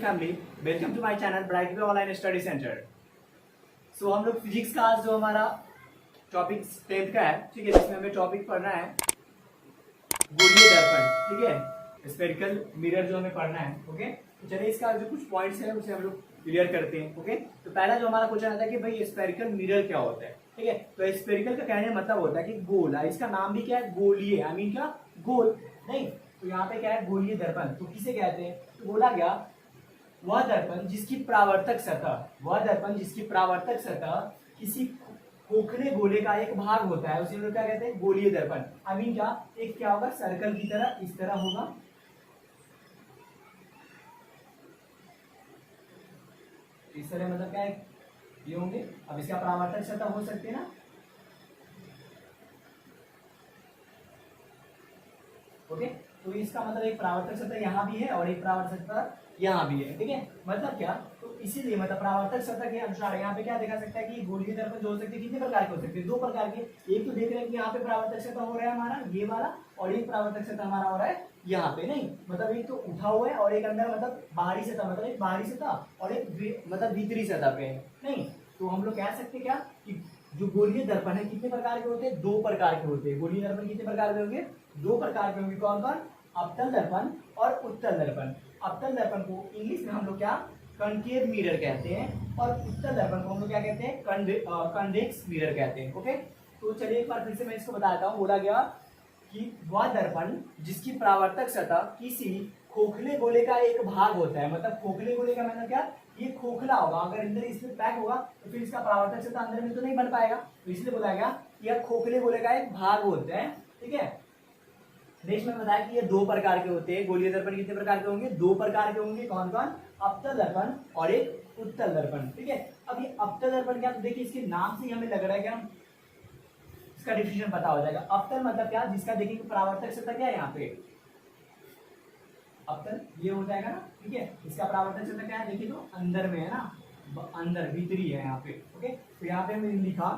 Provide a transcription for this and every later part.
Family, welcome to my channel bright way online study centre. So हम लोग physics का आज जो हमारा टॉपिक 10th का है, ठीक है, जिसमें हमें टॉपिक पढ़ना है गोलीय दर्पण, ठीक है, स्फेरिकल मिरर जो हमें पढ़ना है। ओके, तो चलिए इसका जो कुछ पॉइंट्स है उसे हम लोग क्लियर करते हैं। ओके, तो पहला जो हमारा क्वेश्चन आता है कि भाई स्फेरिकल मिरर क्या होता है। ठीक है, तो स्फेरिकल का कहने का मतलब होता है कि गोल है, इसका नाम भी क्या है, गोलीय, आई मीन क्या, गोल नहीं। तो यहाँ पे क्या है, गोलीय दर्पण। तो किसे कहते हैं, तो बोला गया वह दर्पण जिसकी परावर्तक सतह किसी खोखले गोले का एक भाग होता है, उसे हम लोग क्या कहते हैं, गोलीय दर्पण। आई मीन क्या, एक क्या होगा, सर्कल की तरह इस तरह होगा, इस तरह, मतलब क्या है, ये होंगे। अब इसका परावर्तक सतह हो सकते हैं ना, ओके। तो इसका मतलब एक परावर्तक सतह यहाँ भी है और एक परावर्तक सतह यहाँ भी है, ठीक है। मतलब क्या, तो इसीलिए मतलब परावर्तक सतह के अनुसार यहाँ पे क्या देखा सकता है कि गोलीय दर्पण जो हो सकते हैं कितने प्रकार के हो सकते हैं, दो प्रकार के। एक तो देख रहे हैं कि यहाँ पे परावर्तक सतह हो रहा है हमारा ये वाला, और एक परावर्तक सतह हमारा हो रहा है यहाँ पे, नहीं मतलब एक तो उठा हुआ है और एक अंदर मतलब बाहरी सतह, मतलब एक बाहरी सतह और एक मतलब भीतरी सतह पे है, नहीं। तो हम लोग कह सकते क्या कि जो गोलीय दर्पण है कितने प्रकार के होते हैं, दो प्रकार के होते हैं। गोलीय दर्पण कितने प्रकार के होंगे, दो प्रकार के होंगे। कौन कौन, अवतल दर्पण और उत्तल दर्पण। अवतल दर्पण को इंग्लिश में हम लोग क्या, कनकेव मिरर कहते हैं, और उत्तल दर्पण को हम लोग क्या कहते हैं, कन्वेक्स मिरर कहते हैं। ओके, तो चलिए एक बार फिर से मैं इसको बताता हूँ। बोला गया कि वह दर्पण जिसकी परावर्तक सतह किसी खोखले गोले का एक भाग होता है, मतलब खोखले गोले का मतलब क्या, ये खोखला होगा, अगर अंदर इसमें पैक होगा तो फिर इसका परावर्तक सतह अंदर में तो नहीं बन पाएगा, तो इसलिए बोला गया यह खोखले गोले का एक भाग होता है, ठीक है। नेक्स्ट में बताया कि ये दो प्रकार के होते हैं। गोलीय दर्पण कितने प्रकार के होंगे, दो प्रकार के होंगे। कौन कौन, अवतल दर्पण और एक उत्तल दर्पण, ठीक है। अब ये अवतल दर्पण क्या, तो देखिए इसके नाम से ही हमें लग रहा है क्या, इसका डिफिनेशन पता हो जाएगा। अवतल मतलब क्या, जिसका देखिए परावर्तक सतह क्या है, यहाँ पे अवतल ये हो जाएगा ना, ठीक है। इसका परावर्तक सतह क्या है, देखिए तो अंदर में है ना, अंदर भीतरी है यहाँ पे। ओके, तो यहाँ पे हमने लिखा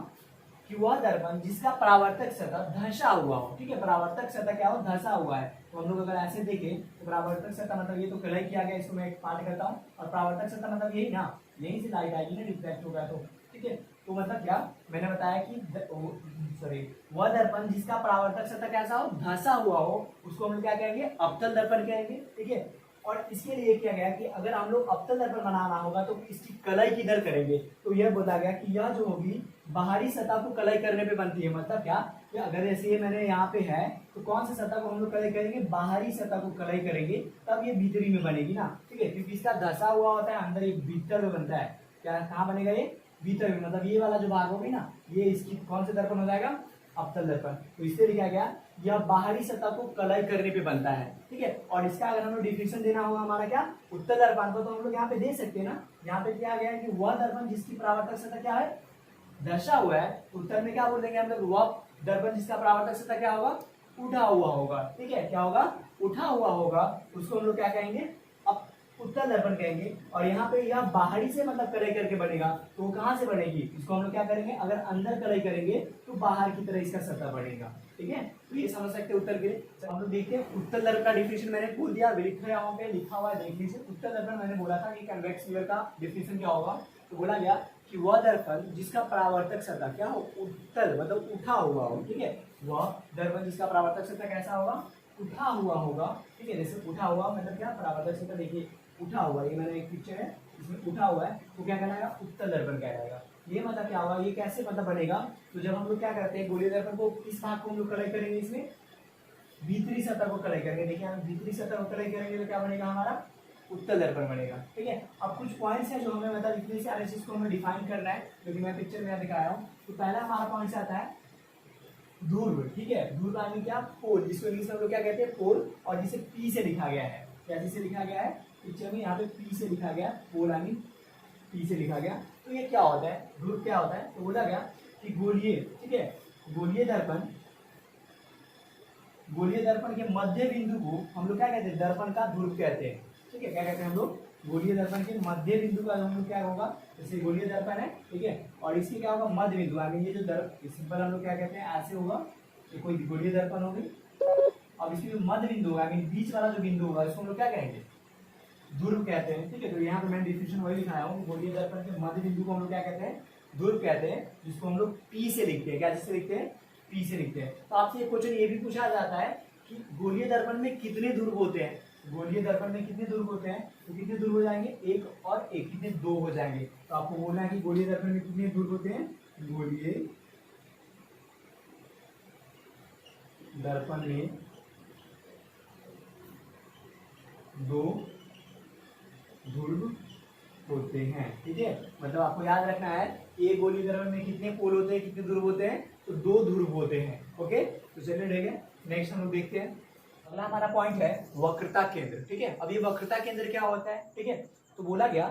कि वह दर्पण जिसका परावर्तक सतह धंसा हुआ हो, ठीक है। परावर्तक सतह क्या हो, धंसा हुआ है। तो हम लोग अगर ऐसे देखें तो परावर्तक सतह मतलब ये तो कलर किया गया, इसको मैं एक पाठ करता हूँ। और परावर्तक सतह मतलब यही ना, यहीं से लाइट आएगी ना, रिफ्लेक्ट होगा तो, ठीक है। तो मतलब क्या, मैंने बताया कि वह दर्पण जिसका परावर्तक सतह कैसा हो, धंसा हुआ हो, उसको हम लोग क्या कहेंगे, अवतल दर्पण कहेंगे, ठीक है। और इसके लिए किया गया कि अगर हम लोग अवतल दर्पण बनाना होगा तो इसकी कलई किधर करेंगे, तो यह बोला गया कि यह जो होगी बाहरी सतह को कलई करने पे बनती है। मतलब क्या कि अगर जैसे ये मैंने यहाँ पे है तो कौन सी सतह को हम लोग कलई करेंगे, बाहरी सतह को कलई करेंगे, तब ये भीतरी में बनेगी ना, ठीक है। क्योंकि इसका धंसा हुआ होता है अंदर, एक भीतर में बनता है। क्या, कहाँ बनेगा ये, भीतर में, मतलब ये वाला जो भाग होगी ना, ये इसकी कौन से दर्पण हो जाएगा, अवतल दर्पण। तो इससे लिखा गया यह बाहरी सतह को कलई करने पे बनता है, ठीक है। और इसका अगर हम लोग डिफिनेशन देना होगा हमारा क्या, उत्तल दर्पण को, तो हम लोग यहाँ पे दे सकते हैं ना। यहाँ पे क्या गया कि वह दर्पण जिसकी परावर्तक सतह क्या है, धंसा हुआ है। उत्तर में क्या बोल देंगे हम लोग, वह दर्पण जिसका परावर्तक सतह क्या होगा, उठा हुआ होगा, ठीक है। क्या होगा, उठा हुआ होगा, उसको हम लोग क्या कहेंगे, उत्तल दर्पण कहेंगे। और यहाँ पे यह बाहरी से मतलब कलई करके बनेगा, तो कहाँ से बनेगी, इसको हम लोग क्या करेंगे, अगर अंदर कलई करेंगे तो बाहर की तरह इसका सतह बनेगा, ठीक है। तो ये समझ सकते हैं उत्तर के लिए। हम लोग देखते हैं उत्तल दर्पण का डिफिनेशन मैंने बोल दिया, यहाँ पे लिखा हुआ है, देख लीजिए। उत्तल दर्पण मैंने बोला था कि कन्वेक्स मिरर का डिफिनेशन क्या होगा, तो बोला गया कि वह दर्पण जिसका परावर्तक सतह क्या हो, उत्तल मतलब उठा हुआ हो, ठीक है। वह दर्पण जिसका परावर्तक सतह कैसा होगा, उठा हुआ होगा, ठीक है। जैसे उठा हुआ मतलब क्या, परावर्तक सतह देखिए उठा हुआ, ये मैंने एक पिक्चर है इसमें उठा हुआ है, तो क्या कहलाएगा, उत्तल दर्पण कहलाएगा। ये मतलब क्या होगा, ये कैसे मतलब बनेगा, तो जब हम लोग क्या करते हैं, गोलीय दर्पण को किस भाग को हम लोग कलई करेंगे, इसमें भीतरी सतह को कलई करेंगे। देखिए हम भीतरी सतह को कलई करेंगे तो क्या बनेगा हमारा, उत्तल दर्पण बनेगा, ठीक है। अब कुछ पॉइंट्स हैं जो हमें मतलब इतनी सारे चीज को हमें डिफाइन करना है, क्योंकि मैं पिक्चर में दिखाया हूँ। तो पहला हमारा पॉइंट आता है ध्रुव, ठीक है। ध्रुव का मतलब क्या, पोल, जिसको इंग्लिश में हम लोग क्या कहते हैं, पोल, और जिसे पी से लिखा गया है, कैसे से लिखा गया है पिक्चर में, यहाँ पे पी से लिखा गया, पोल आई मीन पी से लिखा गया। तो ये क्या होता है, ध्रुव क्या होता है, तो बोला गया कि गोलीय, ठीक है, गोलीय दर्पण के मध्य बिंदु को हम लोग क्या कहते हैं, दर्पण का ध्रुव कहते हैं, ठीक है। क्या कहते हैं हम लोग, गोलीय दर्पण के मध्य बिंदु का हम लोग क्या होगा, जैसे गोलीय दर्पण है, ठीक है, और इसके क्या होगा, मध्य बिंदु, आई मीन ये जो सिंपल हम लोग क्या कहते हैं, ऐसे होगा, ये कोई गोलीय दर्पण होगी। अब इसकी जो मध्य बिंदु होगा, आई मीन बीच वाला जो बिंदु होगा, इसको हम लोग क्या कहेंगे, ध्रुव कहते हैं, ठीक है। तो यहाँ पे मैंने डिफिनेशन वही लिखाया हूँ, गोलीय दर्पण के मध्य बिंदु को हम लोग क्या कहते हैं, ध्रुव कहते हैं, जिसको हम लोग पी से लिखते हैं। क्या जिससे लिखते हैं, पी से लिखते हैं। तो आपसे एक क्वेश्चन ये भी पूछा जाता है कि गोलीय दर्पण में कितने ध्रुव होते हैं, गोलीय दर्पण में कितने ध्रुव होते हैं, तो कितने ध्रुव हो जाएंगे, एक और एक, कितने, दो हो जाएंगे। तो आपको बोलना है कि गोलीय दर्पण में कितने ध्रुव होते हैं, गोलीय दर्पण में दो ध्रुव होते हैं, ठीक है। मतलब आपको याद रखना है एक गोलीय दर्पण में कितने पोल होते हैं, कितने ध्रुव होते हैं, तो दो ध्रुव होते हैं। ओके, तो चलिए ठीक है, नेक्स्ट हम लोग देखते हैं। अगला हमारा पॉइंट है वक्रता केंद्र, ठीक है। अब ये वक्रता केंद्र क्या होता है, ठीक है। तो बोला गया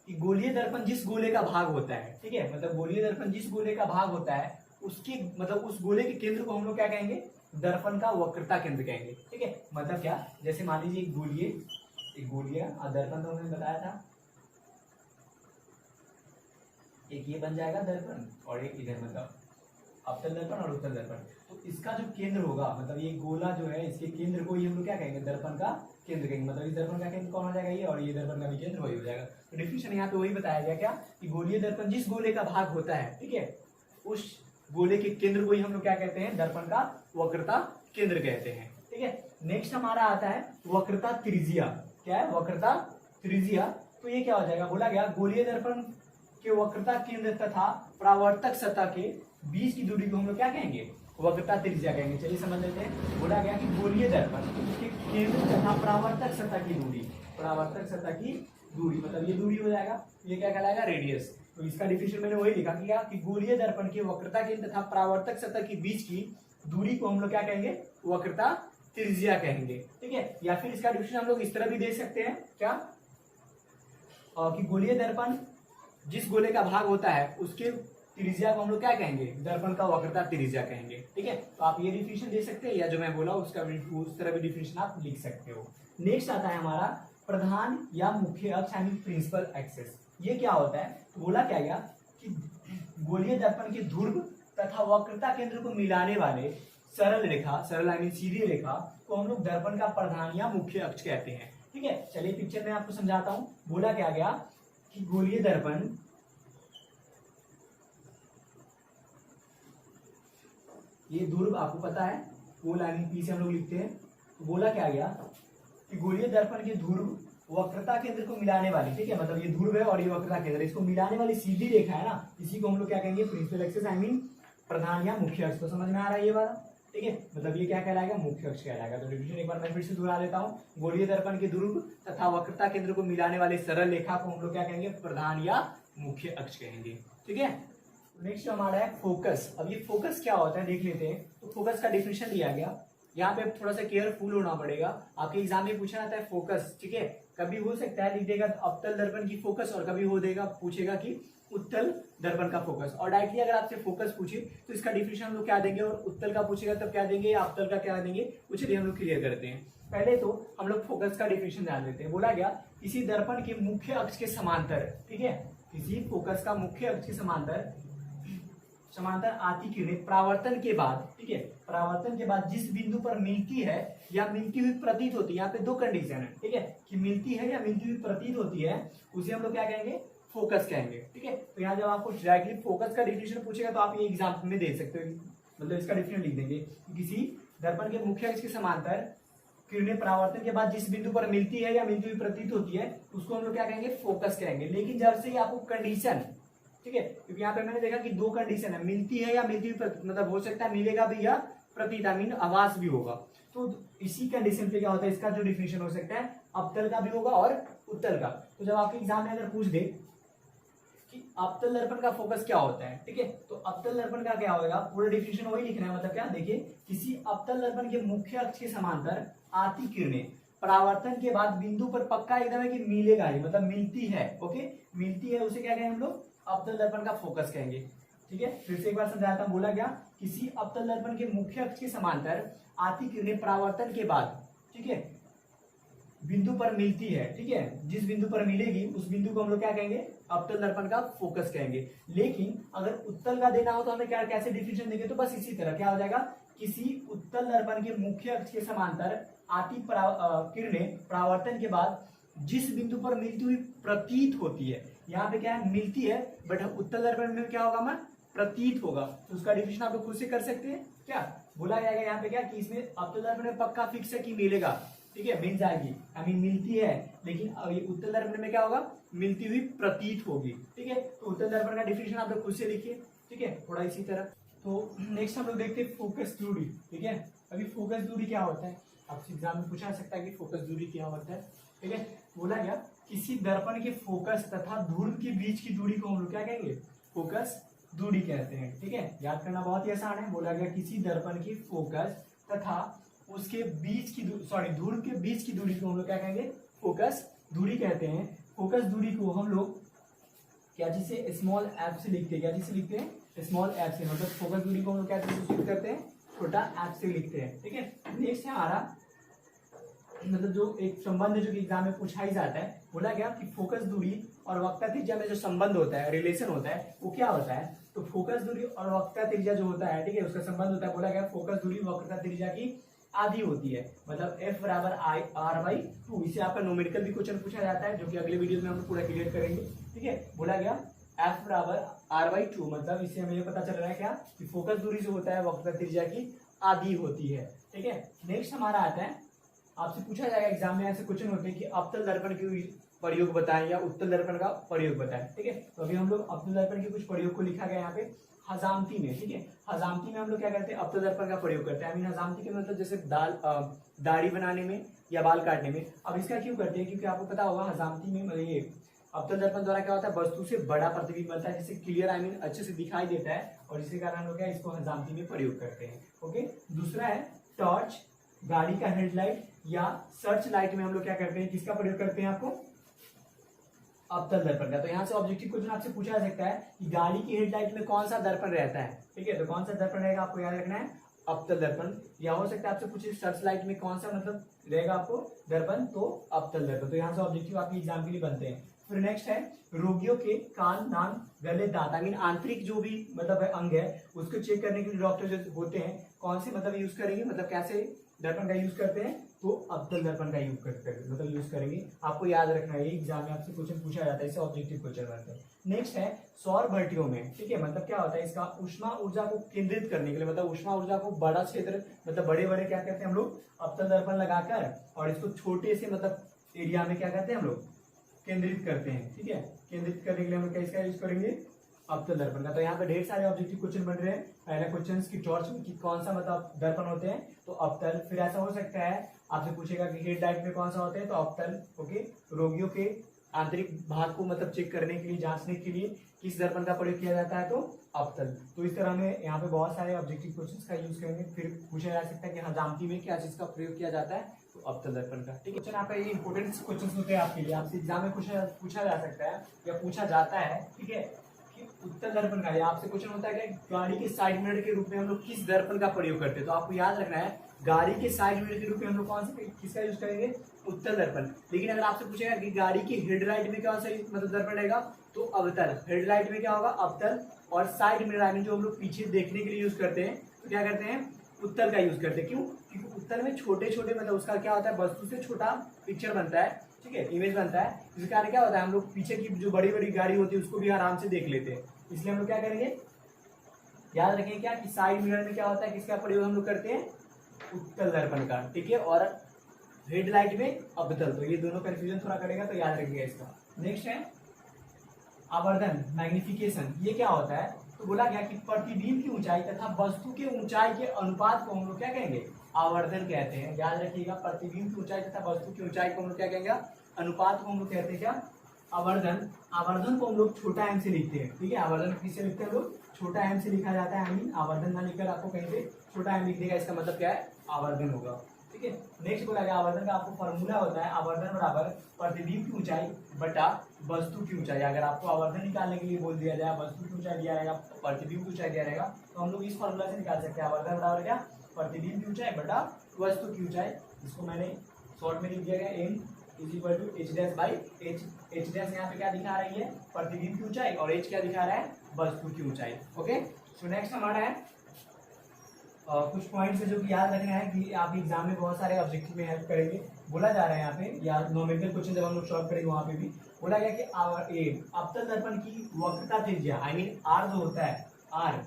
कि गोलीय दर्पण जिस गोले का भाग होता है, ठीक है, मतलब गोलीय दर्पण जिस गोले का भाग होता है उसकी मतलब उस गोले के केंद्र को हम लोग क्या कहेंगे, दर्पण का वक्रता केंद्र कहेंगे, ठीक है। मतलब क्या, जैसे मान लीजिए एक गोलीय दर्पण तो हमने बताया था, एक ये बन जाएगा दर्पण और एक इधर मतलब अवतल दर्पण और उत्तल दर्पण। तो इसका जो केंद्र होगा, मतलब ये गोला जो है इसके केंद्र को ही हम लोग क्या कहेंगे, दर्पण का केंद्र कहेंगे। मतलब इस दर्पण का केंद्र कौन हो जाएगा, ये, और ये दर्पण का भी केंद्र वही हो जाएगा। तो डिफिनेशन यहाँ पे वही बताया गया क्या, कि गोलीय दर्पण जिस गोले का भाग होता है, ठीक है, उस गोले के केंद्र को ही हम लोग क्या कहते हैं, दर्पण का वक्रता केंद्र कहते हैं, ठीक है। नेक्स्ट हमारा आता है वक्रता त्रिज्या। क्या है, वक्रता त्रिज्या। तो ये क्या हो जाएगा, बोला गया गोलीय दर्पण के वक्रता केंद्र तथा परावर्तक सतह के बीच की दूरी को हम लोग क्या कहेंगे, वक्रता त्रिज्या कहेंगे। चलिए समझ लेते हैं। बोला गया कि गोलीय दर्पण के केंद्र तथा परावर्तक सतह की दूरी, परावर्तक सतह की दूरी मतलब ये दूरी हो जाएगा, ये क्या कहलाएगा, रेडियस। तो इसका डिफिनेशन मैंने वही लिखा कि क्या, कि गोलीय दर्पण के वक्रता केंद्र तथा परावर्तक सतह के बीच की दूरी को हम लोग क्या कहेंगे, वक्रता त्रिज्या कहेंगे, ठीक है। या फिर इसका डिफिनेशन हम लोग इस तरह भी दे सकते हैं क्या, कि गोलीय दर्पण जिस गोले का भाग होता है उसके त्रिज्या को हम लोग क्या कहेंगे, दर्पण का वक्रता त्रिज्या कहेंगे, ठीक है। तो आप ये डिफिनेशन दे सकते हैं, या जो मैं बोला उसका उस तरह भी डिफिनेशन आप लिख सकते हो। नेक्स्ट आता है हमारा प्रधान या मुख्य अक्ष यानी प्रिंसिपल एक्सिस। ये क्या होता है, तो बोला क्या गया कि गोलीय दर्पण के ध्रुव तथा वक्रता केंद्र को मिलाने वाले सरल रेखा, सरल यानी सीधी रेखा को हम लोग दर्पण का प्रधान या मुख्य अक्ष कहते हैं, ठीक है। चलिए पिक्चर में आपको समझाता हूं। बोला क्या गया कि गोलीय दर्पण ये ध्रुव आपको पता है, पोल यानी पी से हम लोग लिखते हैं। तो बोला क्या गया कि गोलीय दर्पण के ध्रुव वक्रता केंद्र को मिलाने वाली, ठीक है, मतलब ये ध्रुव है और ये वक्रता केंद्र, इसको मिलाने वाली सीधी रेखा है ना, इसी को हम लोग क्या कहेंगे, प्रिंसिपल एक्सिस आई मीन प्रधान या मुख्य अक्ष। तो समझ में आ रहा है ये वाला, ठीक है। मतलब ये क्या कहलाएगा, मुख्य अक्ष कहलाएगा। तो डिफिनेशन एक बार मैं फिर से दोहरा देता हूँ। गोलीय दर्पण के ध्रुव तथा वक्रता केंद्र को मिलाने वाली सरल रेखा को हम लोग क्या कहेंगे, प्रधान या मुख्य अक्ष कहेंगे, ठीक है। नेक्स्ट हमारा है फोकस। अब ये फोकस क्या होता है देख लेते हैं। तो फोकस का डिफिनेशन दिया गया, यहाँ पे थोड़ा सा केयरफुल होना पड़ेगा, आपके एग्जाम में पूछा जाता है फोकस, ठीक है। कभी हो सकता है लिख देगा अवतल दर्पण की फोकस, और कभी हो देगा पूछेगा कि उत्तल दर्पण का फोकस। और डायरेक्टली अगर आपसे फोकस पूछे तो इसका डिफिनेशन हम लोग क्या देंगे, और उत्तल का पूछेगा तब क्या देंगे, अवतल का क्या देंगे, चलिए हम लोग क्लियर करते हैं। पहले तो हम लोग फोकस का डिफिनेशन जान लेते हैं। बोला गया किसी दर्पण के मुख्य अक्ष के समांतर, ठीक है, किसी फोकस का मुख्य अक्ष के समांतर आती किरणें परावर्तन के बाद, ठीक है, परावर्तन के बाद जिस बिंदु पर मिलती है या मिलती हुई प्रतीत होती है, यहाँ पे दो कंडीशन है, ठीक है, कि मिलती है या मिलती हुई प्रतीत होती है, उसे हम लोग क्या कहेंगे, फोकस कहेंगे, ठीक है। तो यहाँ जब आपको डायरेक्टली फोकस का डिफिनेशन पूछेगा तो आप ये एग्जाम में दे सकते हो, मतलब इसका डिफिनेशन लिख देंगे, किसी दर्पण के मुख्य अक्ष के समांतर किरणें परावर्तन के बाद जिस बिंदु पर मिलती है या मिलती हुई प्रतीत होती है उसको हम लोग क्या कहेंगे, फोकस कहेंगे। लेकिन जब से आपको कंडीशन, ठीक है, क्योंकि यहाँ पे मैंने देखा कि दो कंडीशन है, मिलती है या मिलती हुई मतलब हो सकता है मिलेगा भी या प्रतीत मीन आवाज भी होगा। तो इसी कंडीशन पे क्या होता है, इसका जो डिफिनेशन हो सकता है अवतल का भी होगा और उत्तल का। तो जब आपके एग्जाम में अगर पूछ दे कि अवतल दर्पण का फोकस क्या होता है, ठीक है, तो अवतल दर्पण का क्या होगा, पूरा डिफिनेशन वही लिखना है। मतलब क्या, देखिए किसी अवतल दर्पण के मुख्य अक्ष के समांतर आती किरणें परावर्तन के बाद बिंदु पर पक्का एकदम है कि मिलेगा ही, मतलब मिलती है, ओके, मिलती है, उसे क्या कहेंगे हम लोग, अवतल दर्पण का फोकस कहेंगे, ठीक है। फिर से एक बार समझाता हूं। बोला गया किसी अवतल दर्पण के मुख्य अक्ष के समांतर आती किरणें परावर्तन के बाद, ठीक है, बिंदु पर मिलती है, ठीक है, जिस बिंदु पर मिलेगी उस बिंदु को हम लोग क्या कहेंगे, अवतल दर्पण का फोकस कहेंगे। लेकिन अगर उत्तल का देना हो तो हमें क्या कैसे डिफिनेशन देंगे, तो बस इसी तरह क्या हो जाएगा, किसी उत्तल दर्पण के मुख्य अक्ष के समांतर आती किरणें परावर्तन के बाद जिस बिंदु पर मिलती हुई प्रतीत होती है, यहाँ पे क्या है मिलती है, बट उत्तल दर्पण में क्या होगा हमारा प्रतीत होगा, तो उसका डिफिनेशन आप लोग खुद से कर सकते हैं। क्या बोला जाएगा यहाँ पे क्या कि इसमें अवतल दर्पण में पक्का फिक्स है कि मिलेगा, ठीक है मिल जाएगी, आई मीन मिलती है, लेकिन ये उत्तल दर्पण में क्या होगा मिलती हुई प्रतीत होगी, ठीक है। तो उत्तल दर्पण का डिफिनेशन आप लोग खुद से लिखिए, ठीक है, थोड़ा इसी तरह। तो नेक्स्ट हम लोग देखते हैं फोकस दूरी, ठीक है। अभी फोकस दूरी क्या होता है, आपसे एग्जाम में पूछा जा सकता है कि फोकस दूरी क्या होता है, ठीक है। बोला गया किसी दर्पण के फोकस तथा ध्रुव के बीच की दूरी को हम लोग क्या कहेंगे, फोकस दूरी कहते हैं, ठीक है। याद करना बहुत ही आसान है। बोला गया किसी दर्पण की फोकस तथा उसके बीच की ध्रुव के बीच की दूरी को हम लोग क्या कहेंगे, फोकस दूरी कहते हैं। फोकस दूरी को हम लोग क्या चीज से, स्मॉल एफ से लिखते हैं, क्या चीज से लिखते हैं, स्मॉल एफ से, मतलब फोकस दूरी को हम लोग क्या सूचित करते हैं, छोटा एफ से लिखते हैं, ठीक है। नेक्स्ट है हमारा मतलब जो एक संबंध जो कि एग्जाम में पूछा ही जाता है, बोला गया कि फोकस दूरी और वक्रता त्रिज्या में जो संबंध होता है, रिलेशन होता है, वो क्या होता है, तो फोकस दूरी और वक्रता त्रिज्या जो होता है, ठीक है, उसका संबंध होता है। बोला गया फोकस दूरी वक्रता त्रिज्या की आधी होती है, मतलब F बराबर R/2। इसे आपका न्यूमेरिकल भी क्वेश्चन पूछा जाता है, जो कि अगले वीडियो में हम पूरा क्लियर करेंगे, ठीक है। बोला गया F बराबर R/2, मतलब इससे हमें ये पता चल रहा है क्या कि फोकस दूरी जो होता है वक्रता त्रिज्या की आधी होती है, ठीक है। नेक्स्ट हमारा आता है, आपसे पूछा जाएगा एग्जाम में, ऐसे क्वेश्चन होते हैं कि अवतल दर्पण के प्रयोग बताएं या उत्तल दर्पण का प्रयोग बताएं, ठीक है। तो अभी हम लोग अवतल दर्पण के कुछ प्रयोग को लिखा गया यहाँ पे हजामती में, ठीक है। हजामती में हम लोग क्या करते हैं, अवतल दर्पण का प्रयोग करते हैं। आई मीन हजामती के मतलब जैसे दाढ़ी बनाने में या बाल काटने में। अब इसका क्यों करते हैं, क्योंकि आपको पता होगा हजामती में मतलब ये अवतल दर्पण द्वारा क्या होता है, वस्तु से बड़ा प्रतिबिंब बनता है, जिससे क्लियर आई मीन अच्छे से दिखाई देता है, और इसी कारण हम लोग क्या इसको हजामती में प्रयोग करते हैं, ओके। दूसरा है टॉर्च, गाड़ी का हेडलाइट या सर्च लाइट में हम लोग क्या करते हैं, किसका प्रयोग करते हैं, आपको अवतल दर्पण का। तो यहाँ से ऑब्जेक्टिव क्वेश्चन आपसे पूछा जा सकता है कि गाड़ी की हेडलाइट में कौन सा दर्पण रहता है, ठीक है। तो कौन सा दर्पण रहेगा आपको याद रखना है, अवतल दर्पण। या हो सकता है आपसे पूछे सर्च लाइट में कौन सा मतलब रहेगा आपको दर्पण, तो अवतल दर्पण। तो यहाँ से ऑब्जेक्टिव आपके एग्जाम के लिए बनते हैं। फिर नेक्स्ट है रोगियों के कान, नाक, गले, दांत, आई मीन आंतरिक जो भी मतलब अंग है उसको चेक करने के लिए डॉक्टर जो होते हैं कौन से मतलब यूज करेंगे, मतलब कैसे दर्पण का यूज करते हैं, तो अवतल दर्पण का यूज करते हैं, मतलब यूज करेंगे। आपको याद रखना है, एग्जाम में आपसे क्वेश्चन पूछा जाता है, इससे ऑब्जेक्टिव क्वेश्चन बनते हैं। नेक्स्ट है सौर भट्टियों में, ठीक है, मतलब क्या होता है, इसका ऊष्मा ऊर्जा को केंद्रित करने के लिए, मतलब ऊष्मा ऊर्जा को बड़ा क्षेत्र मतलब बड़े बड़े क्या कहते हैं हम लोग अवतल दर्पण लगाकर, और इसको छोटे से मतलब एरिया में क्या कहते हैं हम लोग केंद्रित करते हैं, ठीक है। केंद्रित करने के लिए हम लोग इसका यूज करेंगे अवतल दर्पण का। तो यहाँ पे ढेर सारे ऑब्जेक्टिव क्वेश्चन बन रहे हैं। पहला क्वेश्चन की टॉर्च की कौन सा मतलब दर्पण होते हैं, तो अवतल। फिर ऐसा हो सकता है आपसे पूछेगा कि हेडलाइट में कौन सा होते हैं, तो अवतल, ओके। रोगियों के आंतरिक भाग को मतलब चेक करने के लिए, जांचने के लिए किस दर्पण का प्रयोग किया जाता है, तो अवतल। तो इस तरह में यहाँ पे बहुत सारे ऑब्जेक्टिव क्वेश्चन का यूज करेंगे। फिर पूछा जा सकता है कि हजामती में क्या चीज का प्रयोग किया जाता है, तो अवतल दर्पण का, ठीक है। क्वेश्चन आपका ये इंपोर्टेंट क्वेश्चन होते हैं आपके लिए, आपसे एग्जाम में पूछा जा सकता है या पूछा जाता है, ठीक है, कि उत्तल दर्पण का। या आपसे क्वेश्चन होता है कि गाड़ी के साइड मिरर के रूप में हम लोग किस दर्पण का प्रयोग करते हैं, तो आपको याद रखना है गाड़ी के साइड मिरर के रूप में हम लोग कौन से किसका यूज करेंगे, उत्तल दर्पण। लेकिन अगर आपसे पूछेगा कि गाड़ी की हेडलाइट में कौन सा मतलब दर्पण रहेगा, तो अवतल। हेडलाइट में क्या होगा, अवतल। और साइड मिरर आई मीन जो हम लोग पीछे देखने के लिए यूज करते हैं, तो क्या करते हैं, उत्तल का यूज करते हैं। क्यों, क्योंकि उत्तल में छोटे छोटे मतलब उसका क्या होता है, वस्तु से छोटा पिक्चर बनता है, ठीक है, इमेज बनता है। जिसके कारण क्या होता है, हम लोग पीछे की जो बड़ी बड़ी गाड़ी होती है उसको भी आराम से देख लेते हैं। इसलिए हम लोग क्या करेंगे, याद रखें क्या कि साइड मिरर में क्या होता है, किसका प्रयोग हम लोग करते हैं, उत्तल दर्पण का, ठीक है। और हेडलाइट में अवतल। तो ये दोनों कंफ्यूजन थोड़ा करेगा, तो याद रखिएगा इसका। नेक्स्ट है आवर्धन, मैग्निफिकेशन। ये क्या होता है, तो बोला गया कि प्रतिबिंब की ऊंचाई तथा वस्तु के ऊंचाई के अनुपात को हम लोग क्या कहेंगे, आवर्धन कहते हैं। याद रखिएगा, प्रतिबिंब की ऊंचाई तथा वस्तु की ऊंचाई को हम लोग क्या कहेंगे, अनुपात को हम लोग कहते हैं क्या, आवर्धन। आवर्धन को हम लोग छोटा एम से लिखते हैं, ठीक है। आवर्धन किससे लिखते हैं हम लोग, छोटा एम से लिखा जाता है। आई मीन आवर्धन ना लिखकर आपको कहीं पे छोटा एम लिख देगा, इसका मतलब क्या है, आवर्धन होगा, ठीक है। नेक्स्ट बोला गया आवर्धन का आपको फॉर्मूला होता है, आवर्धन बराबर प्रतिबिंब की ऊंचाई बटा वस्तु की ऊंचाई। अगर आपको आवर्धन निकालने के लिए बोल दिया जाए, वस्तु की ऊंचाई दिया रहेगा, प्रतिबिंब की ऊंचाई दिया रहेगा, तो हम लोग इस फॉर्मूला से निकाल सकते हैं। आवर्धन बराबर क्या, प्रतिबिंब की ऊंचाई बटा वस्तु की ऊंचाई। इसको मैंने शॉर्ट में लिख दिया गया, M is equal to H dash by H. H dash यहाँ पे क्या दिखा रही है, प्रतिबिंब की ऊंचाई, और एच क्या दिखा रहा है, वस्तु की ऊंचाई, ओके। सो नेक्स्ट हमारा है कुछ पॉइंट्स है जो कि याद रखना है कि आप एग्जाम में बहुत सारे ऑब्जेक्टिव में हेल्प करेंगे। बोला जा रहा है यहाँ पे या नॉमेरिकल क्वेश्चन जब हम लोग सॉल्व करेंगे वहां पे भी बोला गया कि अवतल दर्पण की वक्रता त्रिज्या आई मीन आर जो होता है आर,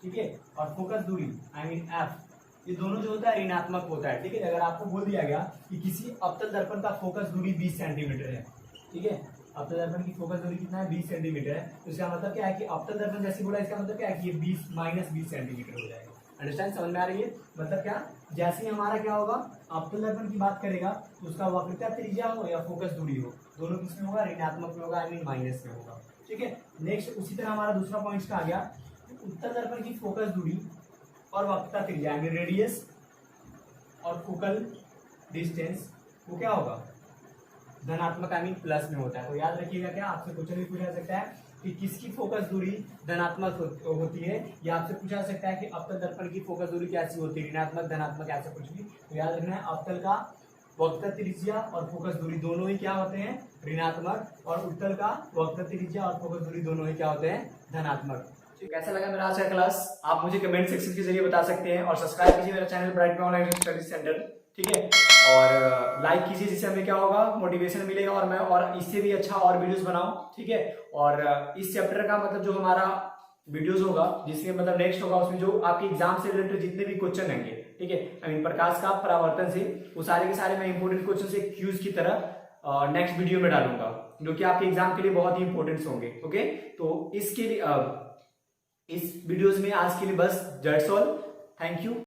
ठीक है, और फोकस दूरी आई मीन एफ, ये दोनों जो होता है ऋणात्मक होता है। ठीक है, अगर आपको बोल दिया गया कि किसी अवतल दर्पण का फोकस दूरी 20 सेंटीमीटर है, ठीक है, अवतल दर्पण की फोकस दूरी कितना है 20 सेंटीमीटर है, तो इसका मतलब क्या है कि अवतल दर्पण जैसे बोला इसका मतलब क्या है कि ये 20 माइनस 20 सेंटीमीटर हो जाएगा। अंडरस्टैंड, समझ में आ रही है? मतलब क्या, जैसे ही हमारा क्या होगा अवतल दर्पण की बात करेगा तो उसका वक्रता त्रिज्या हो या फोकस दूरी हो, दोनों किसमें होगा, ऋणात्मक में होगा, आई मीन माइनस में होगा। ठीक है, नेक्स्ट उसी तरह हमारा दूसरा पॉइंट आ गया, उत्तल दर्पण की फोकस दूरी और वक्रता त्रिज्या आई मीन रेडियस और फोकल डिस्टेंस वो क्या होगा, धनात्मक आई मीन प्लस में होता है। तो याद रखिएगा, क्या आपसे क्वेश्चन भी पूछा जा सकता है कि किसकी फोकस दूरी धनात्मक होती है, या आपसे पूछा जा सकता है कि अवतल दर्पण की फोकस दूरी कैसी होती है, ऋणात्मक धनात्मक, ऐसा कुछ भी। तो याद रखना है अवतल का वक्रता त्रिज्या और फोकस दूरी दोनों ही क्या होते हैं, ऋणात्मक, और उत्तल का वक्रता त्रिज्या और फोकस दूरी दोनों ही क्या होते हैं, धनात्मक। कैसा लगा मेरा आज का क्लास आप मुझे कमेंट सेक्शन के जरिए बता सकते हैं, और सब्सक्राइब कीजिए मेरा channel bright online study centre, ठीक है, और लाइक कीजिए, जिससे हमें क्या होगा, मोटिवेशन मिलेगा और मैं और इससे भी अच्छा और वीडियोस बनाऊं। ठीक है, और इस चैप्टर का मतलब जो हमारा वीडियोस होगा, जिसके मतलब नेक्स्ट होगा, उसमें जो आपके एग्जाम से रिलेटेड जितने भी क्वेश्चन होंगे, ठीक है, आई मीन प्रकाश का परावर्तन से, वो सारे के सारे मैं इंपोर्टेंट क्वेश्चन से क्यूज की तरह नेक्स्ट वीडियो में डालूंगा, जो कि आपके एग्जाम के लिए बहुत ही इंपॉर्टेंट होंगे। ओके, तो इसके लिए इस वीडियोस में आज के लिए बस दैट्स ऑल, थैंक यू।